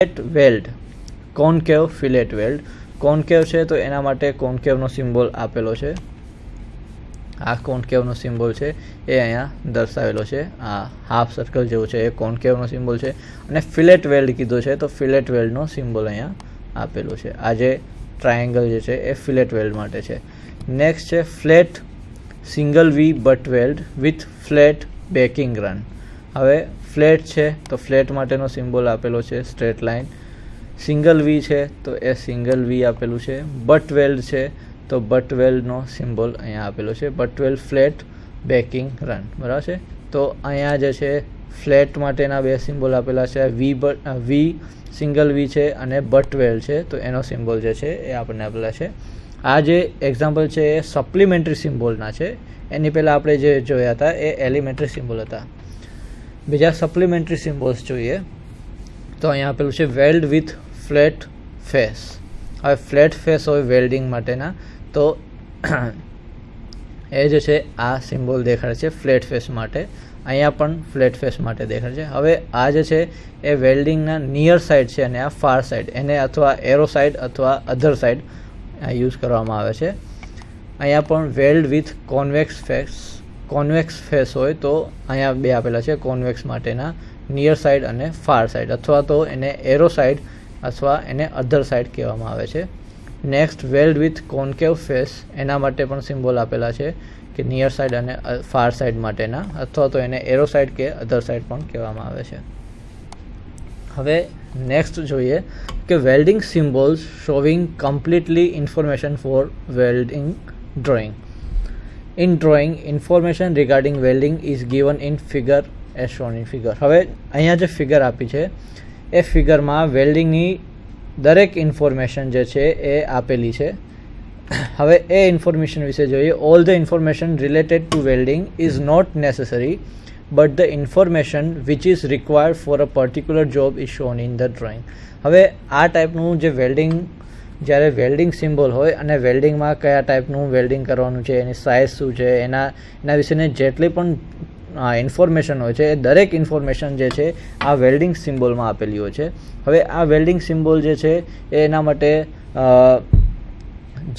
Fillet weld, concave fillet weld. Concave છે તો એના માટે કોન્કેવનો સિમ્બોલ આપેલો છે. આ કોન્કેવનો સિમ્બોલ છે એ અહીંયા દર્શાવેલો છે. આ હાફ સર્કલ જેવું છે એ કોન્કેવનો સિમ્બોલ છે. અને ફિલેટ વેલ્ડ કીધો છે તો ફિલેટ વેલ્ડનો સિમ્બોલ અહીંયા આપેલો છે. આ જે ટ્રાયેંગલ જે છે એ ફિલેટ વેલ્ડ માટે છે. નેક્સ્ટ છે flat single V butt weld with flat backing run. હવે ફ્લેટ છે તો ફ્લેટ માટેનો સિમ્બોલ આપેલો છે સ્ટ્રેટ લાઇન. સિંગલ વી છે તો એ સિંગલ વી આપેલું છે. બટ વેલ્ડ છે તો બટ વેલ્ડનો સિમ્બોલ અહીંયા આપેલો છે. Butt weld flat backing run, બરાબર છે. તો અહીંયા જે છે ફ્લેટ માટેના બે સિમ્બોલ આપેલા છે. વી સિંગલ વી છે અને બટ વેલ્ડ છે તો એનો સિમ્બોલ જે છે એ આપણને આપેલા છે. આ જે એક્ઝામ્પલ છે એ સપ્લિમેન્ટરી સિમ્બોલના છે. એની પહેલાં આપણે જે જોયા હતા એ એલિમેન્ટરી સિમ્બોલ હતા. બીજા સપ્લિમેન્ટરી સિમ્બોલ્સ જોઈએ તો અહીંયા આપેલું છે વેલ્ડ વિથ ફ્લેટ ફેસ. હવે ફ્લેટ ફેસ હોય વેલ્ડિંગ માટેના તો એ જે છે આ સિમ્બોલ દેખાડે છે ફ્લેટ ફેસ માટે. અહીંયા પણ ફ્લેટ ફેસ માટે દેખાડે છે. હવે આ જે છે એ વેલ્ડિંગના નિયર સાઇડ છે અને આ ફાર સાઇડ, એને અથવા એરો સાઇડ અથવા અધર સાઇડ યુઝ કરવામાં આવે છે. અહીંયા પણ વેલ્ડ વિથ કોન્વેક્સ ફેસ હોય તો અહીંયા બે આપેલા છે કોન્વેક્સ માટેના, નિયર સાઇડ અને ફાર સાઇડ, અથવા તો એને એરો સાઇડ અથવા એને અધર સાઇડ કહેવામાં આવે છે. નેક્સ્ટ વેલ્ડ વિથ કોન્કેવ ફેસ, એના માટે પણ સિમ્બોલ આપેલા છે કે નિયર સાઇડ અને ફાર સાઇડ માટેના, અથવા તો એને એરો સાઇડ કે અધર સાઇડ પણ કહેવામાં આવે છે. હવે નેક્સ્ટ જોઈએ કે welding symbols showing completely information for welding drawing. In drawing, information regarding welding is given in figure as shown in figure. હવે અહીંયા જે ફિગર આપી છે એ ફિગરમાં વેલ્ડિંગની દરેક ઇન્ફોર્મેશન જે છે એ આપેલી છે. હવે એ ઇન્ફોર્મેશન વિશે જોઈએ. All the information related to welding is not necessary but the information which is required for a particular job is shown in the drawing. હવે આ ટાઈપનું જે વેલ્ડિંગ, જ્યારે વેલ્ડિંગ સિમ્બોલ હોય અને વેલ્ડિંગમાં કયા ટાઈપનું વેલ્ડિંગ કરવાનું છે, એની સાઇઝ શું છે, એના વિશેની જેટલી પણ ઇન્ફોર્મેશન હોય છે એ દરેક ઇન્ફોર્મેશન જે છે આ વેલ્ડિંગ સિમ્બોલમાં આપેલી હોય છે. હવે આ વેલ્ડિંગ સિમ્બોલ જે છે એ એના માટે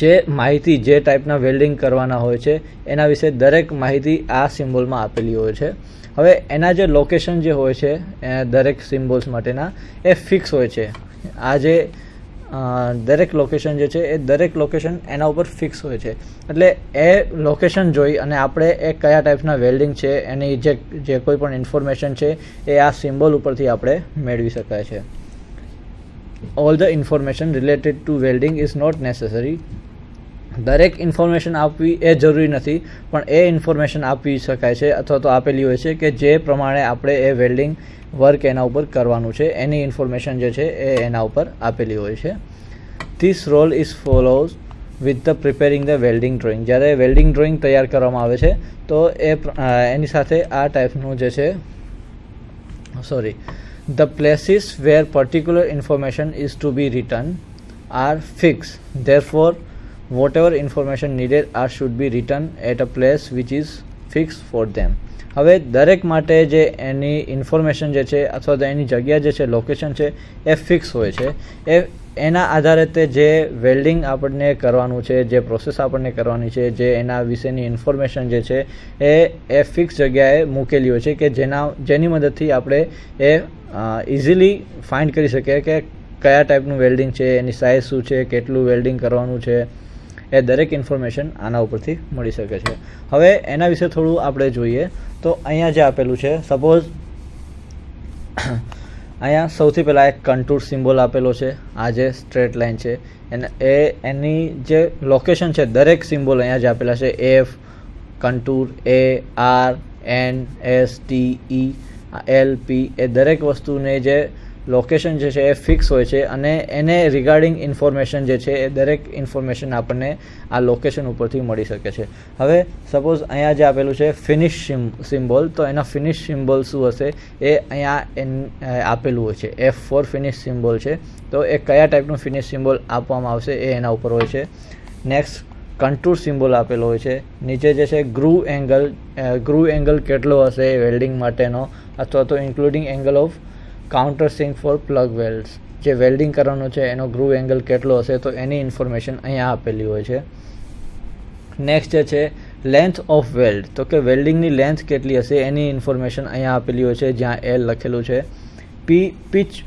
જે માહિતી, જે ટાઈપના વેલ્ડિંગ કરવાના હોય છે એના વિશે દરેક માહિતી આ સિમ્બોલમાં આપેલી હોય છે. હવે એના જે લોકેશન જે હોય છે દરેક સિમ્બોલ્સ માટેના એ ફિક્સ હોય છે. આ જે દરેક લોકેશન જે છે એ દરેક લોકેશન એના ઉપર ફિક્સ હોય છે. એટલે એ લોકેશન જોઈ અને આપણે એ કયા ટાઈપના વેલ્ડિંગ છે એની જે કોઈ પણ ઇન્ફોર્મેશન છે એ આ સિમ્બોલ ઉપરથી આપણે મેળવી શકાય છે. All the information related to welding is not necessary. દરેક ઇન્ફોર્મેશન આપવી એ જરૂરી નથી, પણ એ ઇન્ફોર્મેશન આપી શકાય છે અથવા તો આપેલી હોય છે કે જે પ્રમાણે આપણે એ વેલ્ડિંગ વર્ક એના ઉપર કરવાનું છે એની ઇન્ફોર્મેશન જે છે એ એના ઉપર આપેલી હોય છે. This rule is follows with the preparing the welding drawing. જ્યારે વેલ્ડિંગ ડ્રોઈંગ તૈયાર કરવામાં આવે છે તો એની સાથે આ ટાઈપનું જે છે the places where particular information is to be written are fix. Therefore whatever information needed are should be written at a place which is fixed for them. હવે દરેક માટે જે એની ઇન્ફોર્મેશન જે છે અથવા તો એની જગ્યા જે છે, લોકેશન છે એ ફિક્સ હોય છે. એના આધારે તે જે વેલ્ડિંગ આપણને કરવાનું છે, જે પ્રોસેસ આપણને કરવાની છે, જે એના વિશેની ઇન્ફોર્મેશન જે છે એ ફિક્સ જગ્યાએ મૂકેલી હોય છે કે જેની મદદથી આપણે એ ઇઝીલી ફાઇન્ડ કરી શકીએ કે કયા ટાઈપનું વેલ્ડિંગ છે, એની સાઇઝ શું છે, કેટલું વેલ્ડિંગ કરવાનું છે, એ દરેક ઇન્ફોર્મેશન આના ઉપરથી મળી શકે છે. હવે એના વિશે થોડું આપણે જોઈએ તો અહીંયા જે આપેલું છે, સપોઝ અહીંયા સૌથી પહેલાં એક કન્ટૂર સિમ્બોલ આપેલો છે. આ જે સ્ટ્રેટ લાઇન છે એની જે લોકેશન છે, દરેક સિમ્બોલ અહીંયા જે આપેલા છે એફ, કન્ટૂર, એ, આર, એન, એસ, ટી, ઈ, એલ, પી, એ દરેક વસ્તુને જે લોકેશન જે છે એ ફિક્સ હોય છે અને એને રિગાર્ડિંગ ઇન્ફોર્મેશન જે છે એ દરેક ઇન્ફોર્મેશન આપણને આ લોકેશન ઉપરથી મળી શકે છે. હવે સપોઝ અહીંયા જે આપેલું છે ફિનિશ સિમ્બોલ, તો એના ફિનિશ સિમ્બોલ શું હશે એ અહીંયા આપેલું હોય છે. F4 ફિનિશ સિમ્બોલ છે તો એ કયા ટાઈપનું ફિનિશ સિમ્બોલ આપવામાં આવશે એ એના ઉપર હોય છે. નેક્સ્ટ કન્ટૂર સિમ્બોલ આપેલો હોય છે. નીચે જે છે ગ્રુવ એંગલ કેટલો હશે વેલ્ડિંગ માટેનો, અથવા તો including angle of counter sink for plug welds. જે વેલ્ડિંગ કરવાનું છે એનો ગ્રુવ એંગલ કેટલો હશે તો એની ઇન્ફોર્મેશન અહીંયા આપેલી હોય છે. નેક્સ્ટ જે છે લેન્થ ઓફ વેલ્ડ, તો કે વેલ્ડિંગની લેન્થ કેટલી હશે એની ઇન્ફોર્મેશન અહીંયા આપેલી હોય છે જ્યાં એલ લખેલું છે. પિચ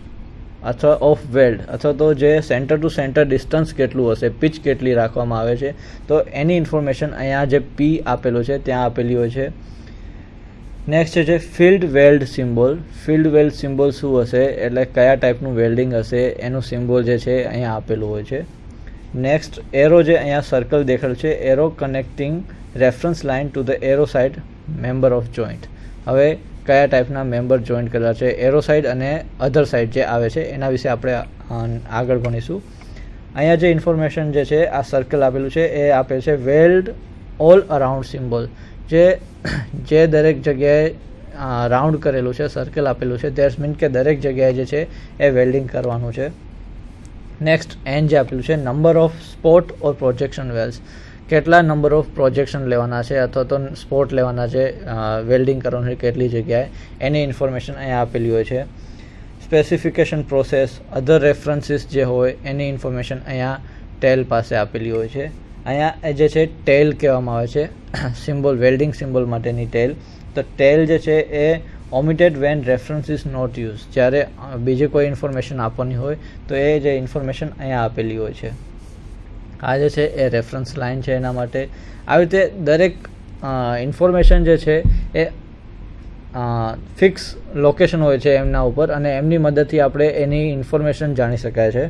અથવા ઓફ વેલ્ડ અથવા તો જે સેન્ટર ટુ સેન્ટર ડિસ્ટન્સ કેટલું હશે, પિચ કેટલી રાખવામાં આવે છે તો એની ઇન્ફોર્મેશન અહીંયા જે પી આપેલું છે ત્યાં આપેલી હોય છે. નેક્સ્ટ છે field weld symbol. Field weld symbol શું હશે એટલે કયા ટાઈપનું વેલ્ડિંગ હશે એનું સિમ્બોલ જે છે અહીંયા આપેલું હોય છે. નેક્સ્ટ એરો, જે અહીંયા સર્કલ દેખાડેલું છે, arrow connecting reference line to the arrow side member of joint. હવે કયા ટાઈપના મેમ્બર જોઈન્ટ કરેલા છે, એરો સાઇડ અને અધર સાઇડ જે આવે છે એના વિશે આપણે આગળ ભણીશું. અહીંયા જે ઇન્ફોર્મેશન જે છે આ સર્કલ આપેલું છે એ આપે છે વેલ્ડ ઓલ અરાઉન્ડ સિમ્બોલ. જે દરેક જગ્યાએ રાઉન્ડ કરેલું છે, સર્કલ આપેલું છે, દેટ્સ મીન કે દરેક જગ્યાએ જે છે એ વેલ્ડિંગ કરવાનું છે. નેક્સ્ટ એન જે આપેલું છે number of spot or projection welds, કેટલા નંબર ઓફ પ્રોજેક્શન લેવાના છે અથવા તો સ્પોટ લેવાના છે વેલ્ડિંગ કરવાનું છે કેટલી જગ્યાએ એની ઇન્ફોર્મેશન અહીંયા આપેલી હોય છે. સ્પેસિફિકેશન પ્રોસેસ, અધર રેફરન્સીસ જે હોય એની ઇન્ફોર્મેશન અહીંયા ટેલ પાસે આપેલી હોય છે. અહીંયા જે છે ટેલ કહેવામાં આવે છે સિમ્બોલ, વેલ્ડિંગ સિમ્બોલ માટેની ટેલ. તો ટેલ જે છે એ omitted when reference is not use, જ્યારે બીજી કોઈ ઇન્ફોર્મેશન આપવાની હોય તો એ જે ઇન્ફોર્મેશન અહીંયા આપેલી હોય છે. આ જે છે એ રેફરન્સ લાઇન છે એના માટે. આવી રીતે દરેક ઇન્ફોર્મેશન જે છે એ ફિક્સ લોકેશન હોય છે એમના ઉપર અને એમની મદદથી આપણે એની ઇન્ફોર્મેશન જાણી શકાય છે.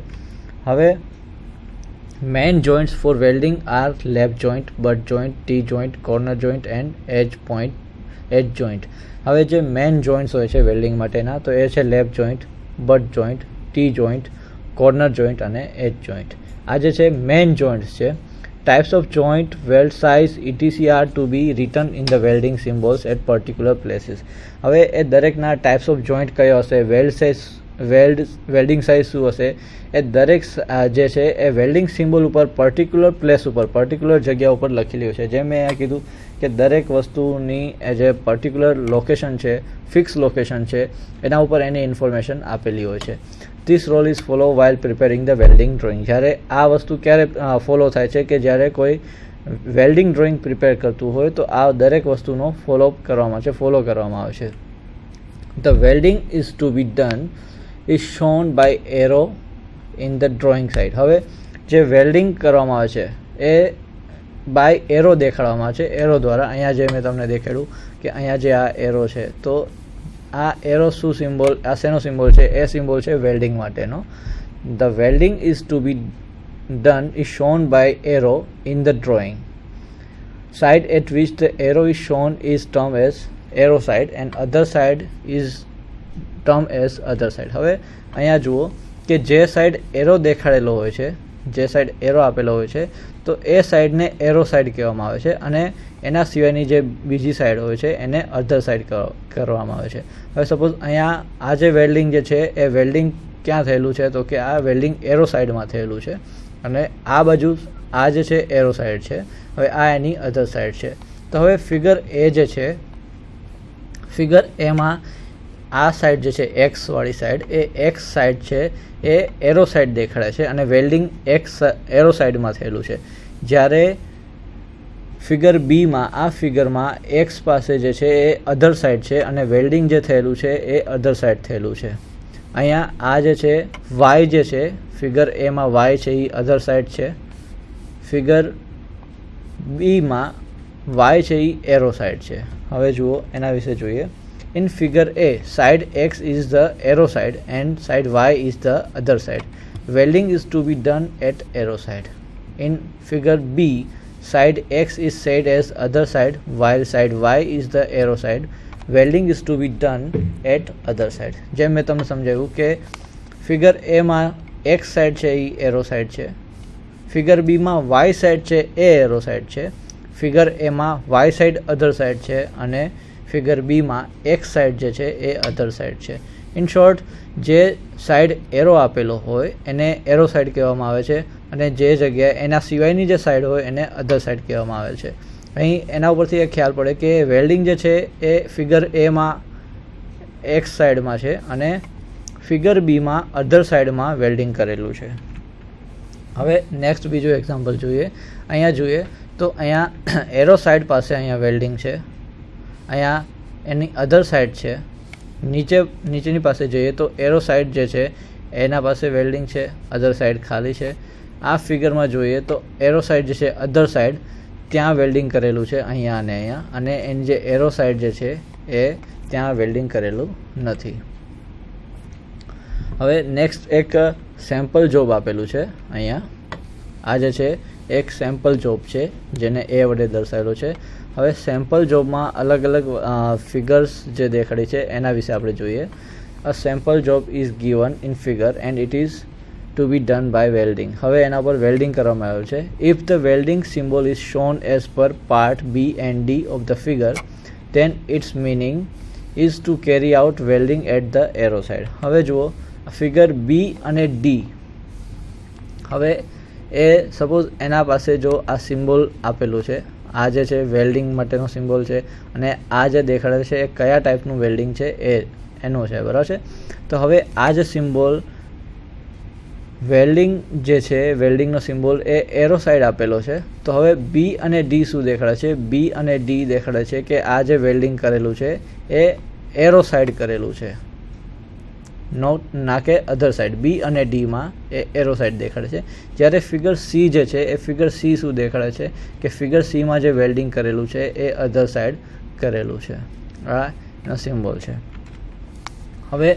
હવે main joints for welding are lap joint, butt joint, T joint, corner joint and edge joint. હવે જે મેઇન જોઇન્ટ્સ હોય છે વેલ્ડિંગ માટેના તો એ છે lap joint, butt joint, T joint, corner joint અને એજ જોઇન્ટ. આ જે છે મેઇન જોઇન્ટ્સ છે. Types of joint, weld size etc are to be written in the welding symbols at particular places. હવે એ દરેકના ટાઈપ્સ ઓફ જોઇન્ટ કયો હશે, વેલ્ડ સાઇઝ, વેલ્ડિંગ સાઇઝ શું હશે, એ દરેક જે છે એ વેલ્ડિંગ સિમ્બોલ ઉપર પર્ટિક્યુલર પ્લેસ ઉપર, પર્ટિક્યુલર જગ્યા ઉપર લખેલી હોય છે. જેમ મેં અહીંયા કીધું કે દરેક વસ્તુની જે પર્ટિક્યુલર લોકેશન છે, ફિક્સ લોકેશન છે, એના ઉપર એની ઇન્ફોર્મેશન આપેલી હોય છે. This rule is follow while preparing the welding drawing. જ્યારે આ વસ્તુ ક્યારે ફોલો થાય છે કે જ્યારે કોઈ વેલ્ડિંગ ડ્રોઈંગ પ્રિપેર કરતું હોય તો આ દરેક વસ્તુનો ફોલો કરવામાં આવે છે. The welding is to be done is shown by arrow in the drawing side. હવે જે વેલ્ડિંગ કરવામાં આવે છે એ બાય એરો દેખાડવામાં આવે છે, એરો દ્વારા. અહીંયા જે મેં તમને દેખાડ્યું કે અહીંયા જે આ એરો છે તો આ એરો શું સિમ્બોલ, આ શેનો સિમ્બોલ છે, એ સિમ્બોલ છે વેલ્ડિંગ માટેનો. The welding is to be done is shown by arrow in the drawing. Side at which the arrow is shown is term as arrow side and other side is term as other side. હવે અહીંયા જુઓ કે જે side arrow દેખાડેલો હોય છે, જે side arrow આપેલો હોય છે તો એ સાઇડને એરો સાઇડ કહેવામાં આવે છે અને એના સિવાયની જે બીજી સાઇડ હોય છે એને અધર સાઇડ કરવામાં આવે છે. હવે સપોઝ અહીંયા આ જે વેલ્ડિંગ જે છે એ વેલ્ડિંગ ક્યાં થયેલું છે તો કે આ વેલ્ડિંગ એરો સાઇડમાં થયેલું છે અને આ બાજુ આ જે છે એરો સાઇડ છે. હવે આ એની અધર સાઇડ છે. તો હવે ફિગર એ જે છે, ફિગર એમાં આ સાઇડ જે છે એક્સ વાળી સાઇડ, એ એક્સ સાઇડ છે એ એરો સાઇડ દેખાડે છે અને વેલ્ડિંગ એક્સ એરો સાઇડમાં થયેલું છે. જ્યારે ફિગર બીમાં, આ ફિગરમાં એક્સ પાસે જે છે એ અધર સાઇડ છે અને વેલ્ડિંગ જે થયેલું છે એ અધર સાઇડ થયેલું છે. અહીંયા આ જે છે વાય જે છે, ફિગર એમાં વાય છે એ અધર સાઇડ છે, ફિગર બીમાં વાય છે એ એરો સાઇડ છે. હવે જુઓ એના વિશે જોઈએ. In figure A, side X is the arrow side and side Y is the other side. Welding is to be done at arrow side. In figure B, side X is said as other side while side Y is the arrow side. Welding is to be done at other side. જેમ મેં તમને સમજાવ્યું કે figure A માં X side છે એ arrow side છે, figure B માં Y side છે એ એરો સાઇડ છે, ફિગર A માં Y સાઇડ અધર સાઇડ છે અને ફિગર બીમાં એક્સ સાઇડ જે છે એ અધર સાઇડ છે. ઇન શોર્ટ, જે સાઇડ એરો આપેલો હોય એને એરો સાઇડ કહેવામાં આવે છે અને જે જગ્યાએ એના સિવાયની જે સાઇડ હોય એને અધર સાઇડ કહેવામાં આવે છે. અહીં એના ઉપરથી એક ખ્યાલ પડે કે વેલ્ડિંગ જે છે એ ફિગર એમાં એક્સ સાઇડમાં છે અને ફિગર બીમાં અધર સાઈડમાં વેલ્ડિંગ કરેલું છે. હવે નેક્સ્ટ બીજું એક્ઝામ્પલ જોઈએ. અહીંયા જોઈએ તો અહીંયા એરો સાઈડ પાસે અહીંયા વેલ્ડિંગ છે, અહીંયા એની અધર સાઈડ છે. નીચેની પાસે જોઈએ તો એરો સાઈડ જે છે એના પાસે વેલ્ડિંગ છે, અધર સાઈડ ખાલી છે. આ ફિગરમાં જોઈએ તો એરો સાઈડ જે છે અધર સાઈડ ત્યાં વેલ્ડિંગ કરેલું છે અહીંયા, અને એની જે એરો સાઈડ જે છે એ ત્યાં વેલ્ડિંગ કરેલું નથી. હવે નેક્સ્ટ એક સેમ્પલ જોબ આપેલું છે અહીંયા. આ જે છે એક સેમ્પલ જોબ છે જેને એ વડે દર્શાવેલો છે. હવે સેમ્પલ જોબમાં અલગ અલગ ફિગર્સ જે દેખાડી છે એના વિશે આપણે જોઈએ. A sample job is given in figure and it is to be done by welding. હવે એના પર વેલ્ડિંગ કરવામાં આવ્યું છે. If the welding symbol is shown as per part B and D of the figure then its meaning is to carry out welding at the arrow side. હવે જુઓ figure બી અને D, હવે એ સપોઝ એના પાસે જો આ સિમ્બોલ આપેલું છે, આ જે છે વેલ્ડિંગ માટેનો સિમ્બોલ છે, અને આ જે દેખાડે છે એ કયા ટાઈપનું વેલ્ડિંગ છે એનું છે, બરાબર છે. તો હવે આ જે સિમ્બોલ વેલ્ડિંગ જે છે વેલ્ડિંગનો સિમ્બોલ એ એરો સાઈડ આપેલો છે. તો હવે બી અને ડી શું દેખાડે છે? બી અને ડી દેખાડે છે કે આ જે વેલ્ડિંગ કરેલું છે એ એરો સાઈડ કરેલું છે, ના કે અધર સાઈડ. બી અને ડીમાં એ એરો સાઈડ દેખાડે છે. જ્યારે ફિગર સી જે છે એ ફિગર સી શું દેખાડે છે કે ફિગર સીમાં જે વેલ્ડિંગ કરેલું છે એ અધર સાઈડ કરેલું છે. આ એનો સિમ્બોલ છે. હવે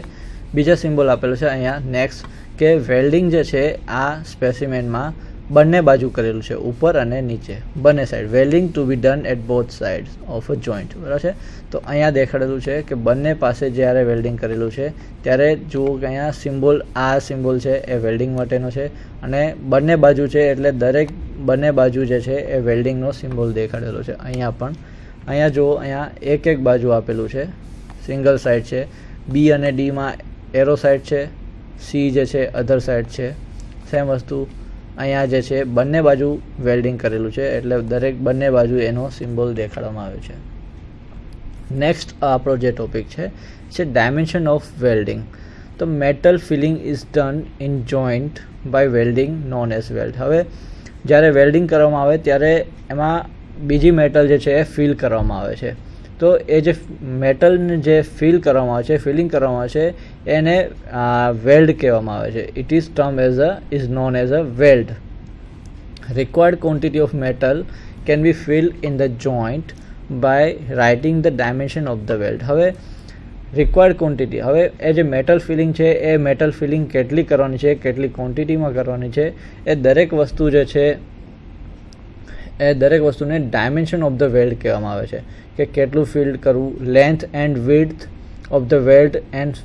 બીજા સિમ્બોલ આપેલું છે અહીંયા નેક્સ્ટ, કે વેલ્ડિંગ જે છે આ સ્પેસિમેનમાં બંને બાજુ કરેલું છે, ઉપર અને નીચે બંને side. Welding to be done at both sides of a joint, બરાબર છે. તો અહીંયા દેખાડેલું છે કે બંને પાસે જ્યારે વેલ્ડિંગ કરેલું છે ત્યારે જુઓ કે અહીંયા સિમ્બોલ, આ સિમ્બોલ છે એ વેલ્ડિંગ માટેનો છે, અને બંને બાજુ છે એટલે બંને બાજુ જે છે એ વેલ્ડિંગનો સિમ્બોલ દેખાડેલો છે. અહીંયા પણ અહીંયા જુઓ અહીંયા એક બાજુ આપેલું છે, સિંગલ સાઈડ છે. બી અને ડીમાં એરો સાઈડ છે, સી જે છે અધર સાઈડ છે. સેમ વસ્તુ અહીંયા જે છે બંને બાજુ વેલ્ડિંગ કરેલું છે એટલે બંને બાજુ એનો સિમ્બોલ દેખાડવામાં આવ્યો છે. નેક્સ્ટ આપણો જે ટોપિક છે ડાયમેન્શન ઓફ વેલ્ડિંગ. તો metal filling is done in joint by welding known as weld. હવે જ્યારે વેલ્ડિંગ કરવામાં આવે ત્યારે એમાં બીજી મેટલ જે છે એ ફિલ કરવામાં આવે છે. તો એ જે મેટલને જે ફિલિંગ કરવામાં આવે છે એને વેલ્ડ કહેવામાં આવે છે. It is known as a weld. Required quantity of metal can be filled in the joint by writing the dimension of the weld. હવે રિક્વાયર્ડ ક્વોન્ટિટી, હવે એ જે મેટલ ફિલિંગ છે એ મેટલ ફિલિંગ કેટલી કરવાની છે, કેટલી ક્વોન્ટિટીમાં કરવાની છે, એ દરેક વસ્તુ જે છે એ દરેક વસ્તુને ડાયમેન્શન ઓફ ધ વેલ્ડ કહેવામાં આવે છે કે કેટલું ફિલ્ડ કરવું. Length and width of the weld and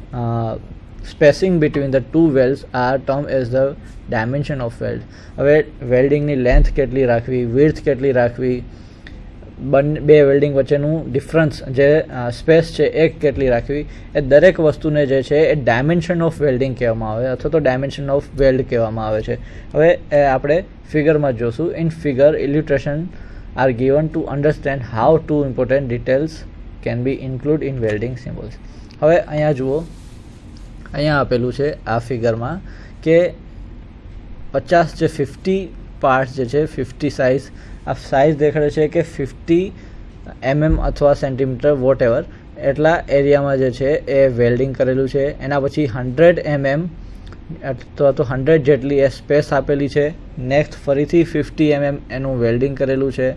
spacing between the two welds are term as the dimension of weld. હવે વેલ્ડિંગની લેન્થ કેટલી રાખવી, વિડ્થ કેટલી રાખવી, બે વેલ્ડિંગ વચ્ચેનું ડિફરન્સ જે સ્પેસ છે એ કેટલી રાખવી, એ દરેક વસ્તુને જે છે એ ડાયમેન્શન ઓફ વેલ્ડિંગ કહેવામાં આવે અથવા તો ડાયમેન્શન ઓફ વેલ્ડ કહેવામાં આવે છે. હવે એ આપણે ફિગરમાં જોશું. In figure illustration are given to understand how two important details can be included in welding symbols. હવે અહીંયા જુઓ, અહીંયા આપેલું છે આ ફિગરમાં કે 50 પાર્ટ્સ જે છે 50 સાઇઝ, આ સાઇઝ દેખાડે છે કે 50 mm અથવા સેન્ટીમીટર વોટ એવર એટલા એરિયામાં જે છે એ વેલ્ડિંગ કરેલું છે. એના પછી 100 mm અથવા તો 100 જેટલી એ સ્પેસ આપેલી છે. નેક્સ્ટ ફરીથી 50 mm એનું વેલ્ડિંગ કરેલું છે.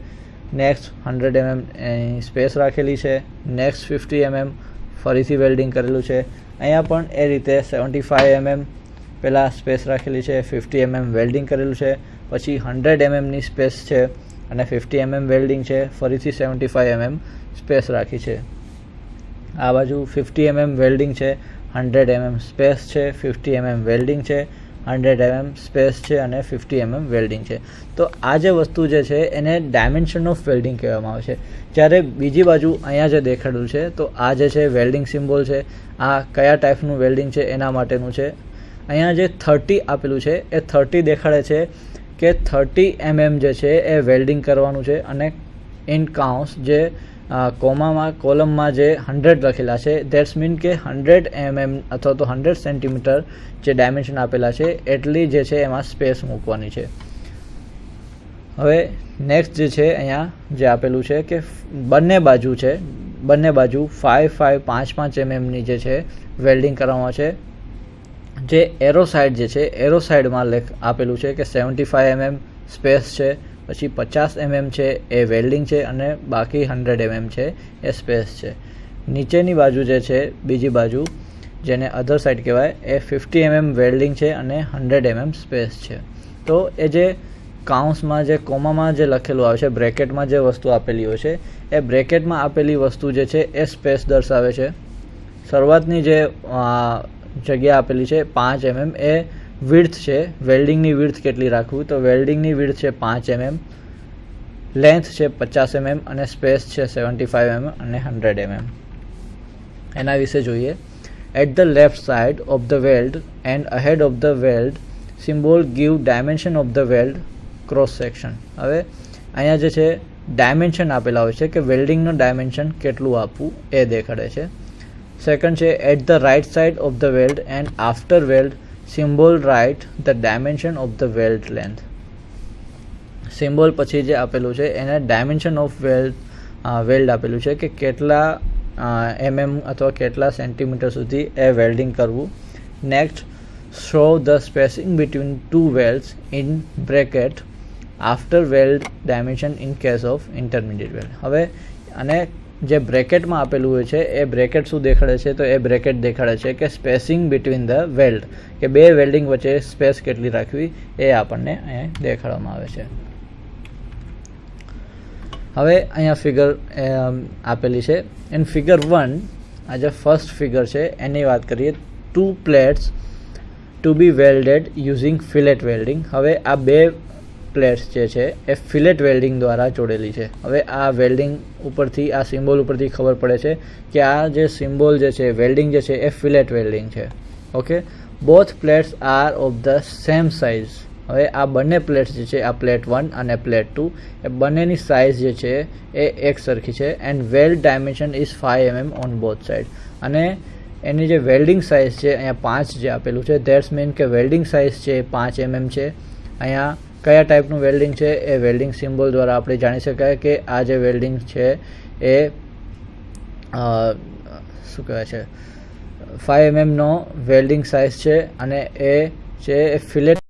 નેક્સ્ટ 100 mm એની સ્પેસ રાખેલી છે. નેક્સ્ટ 50 mm ફરીથી વેલ્ડિંગ કરેલું છે. અહીંયા પણ એ રીતે 75 mm પહેલાં સ્પેસ રાખેલી છે, 50 mm વેલ્ડિંગ કરેલું છે, પછી 100 mmની સ્પેસ છે અને 50 mm વેલ્ડિંગ છે, ફરીથી 75 mm સ્પેસ રાખી છે. આ બાજુ 50 mm વેલ્ડિંગ છે, 100 mm સ્પેસ છે, 50 mm વેલ્ડિંગ છે, 100 mm સ્પેસ છે અને 50 mm વેલ્ડિંગ છે. તો આ જે વસ્તુ જે છે એને ડાયમેન્શન ઓફ વેલ્ડિંગ કહેવામાં આવે છે. જ્યારે બીજી બાજુ અહીંયા જે દેખાડ્યું છે તો આ જે છે વેલ્ડિંગ સિમ્બોલ છે, આ કયા ટાઈપનું વેલ્ડિંગ છે એના માટેનું છે. અહીંયા જે 30 આપેલું છે એ 30 દેખાડે છે કે 30 mm જે છે એ વેલ્ડિંગ કરવાનું છે, અને ઇન કાઉન્સ જે કોમામાં કોલમમાં જે 100 લખેલા છે ધેટ્સ મીન કે 100 mm અથવા તો 100 સેન્ટીમીટર જે ડાયમેન્શન આપેલા છે એટલી જે છે એમાં સ્પેસ મૂકવાની છે. હવે નેક્સ્ટ જે છે અહીંયા જે આપેલું છે કે બંને બાજુ 5 mmની જે છે વેલ્ડિંગ કરવામાં છે. જે એરો સાઇડ જે છે એરો સાઇડમાં આપેલું છે કે 75 mm સ્પેસ છે, પછી 50 mm છે એ વેલ્ડિંગ છે અને બાકી 100 mm છે એ સ્પેસ છે. નીચેની બાજુ જે છે બીજી બાજુ જેને અધર સાઇડ કહેવાય એ 50 mm વેલ્ડિંગ છે અને 100 mm સ્પેસ છે. તો એ જે કાઉન્સમાં જે કોમામાં જે લખેલું આવે છે બ્રેકેટમાં જે વસ્તુ આપેલી હોય છે એ બ્રેકેટમાં આપેલી વસ્તુ જે છે એ સ્પેસ દર્શાવે છે. શરૂઆતની જે જગ્યા આપેલી છે 5 mm એ વિડ્થ છે, વેલ્ડિંગની વિડ્થ કેટલી રાખવું તો વેલ્ડિંગની વિડ્થ છે 5 mm, લેન્થ છે 50 mm અને સ્પેસ છે 75 mm અને 100 mm. એના વિશે જોઈએ. At the left side of the weld and ahead of the weld symbol give dimension of the weld cross section. હવે અહીંયા જે છે ડાયમેન્શન આપેલા હોય છે કે વેલ્ડિંગનું ડાયમેન્શન કેટલું આપવું એ દેખાડે છે. સેકન્ડ છે at the right side of the weld and after weld symbol write the dimension of the weld length. Symbol પછી જે આપેલું છે એને ડાયમેન્શન ઓફ વેલ્ડ આપેલું છે કે કેટલા અથવા કેટલા સેન્ટીમીટર સુધી એ વેલ્ડિંગ કરવું. Next show the spacing between two welds in bracket after weld dimension in case of intermediate weld. હવે અને જે બ્રેકેટમાં આપેલું હોય છે એ બ્રેકેટ શું દેખાડે છે તો એ બ્રેકેટ દેખાડે છે કે સ્પેસિંગ બિટવીન ધ વેલ્ડ કે બે વેલ્ડિંગ વચ્ચે સ્પેસ કેટલી રાખવી એ આપણને અહીંયા દેખાડવામાં આવે છે. હવે અહીંયા ફિગર આપેલી છે. ઇન ફિગર 1 આ જે ફર્સ્ટ ફિગર છે એની વાત કરીએ. 2 plates ટુ બી વેલ્ડેડ યુઝિંગ ફિલેટ વેલ્ડિંગ. હવે આ બે પ્લેટ્સ જે છે એ ફિલેટ વેલ્ડિંગ દ્વારા જોડેલી છે. હવે આ વેલ્ડિંગ ઉપરથી આ સિમ્બોલ ઉપરથી ખબર પડે છે કે આ જે સિમ્બોલ જે છે વેલ્ડિંગ જે છે એ ફિલેટ વેલ્ડિંગ છે. Okay, both plates are of the same size. હવે આ બંને પ્લેટ્સ જે છે આ પ્લેટ 1 અને પ્લેટ 2 એ બંનેની સાઇઝ જે છે એ એક સરખી છે. And weld dimension is 5 mm on both side. અને એની જે વેલ્ડિંગ સાઇઝ છે અહીંયા 5 જે આપેલું છે ધેટ્સ મીન કે વેલ્ડિંગ સાઇઝ છે 5 mm છે. અહીંયા કયા ટાઈપનું વેલ્ડિંગ છે એ વેલ્ડિંગ સિમ્બોલ દ્વારા આપણે જાણી શકાય કે આ જે વેલ્ડિંગ છે એ શું કહેવાય છે 5 mm નો વેલ્ડિંગ સાઇઝ છે અને એ છે ફિલેટ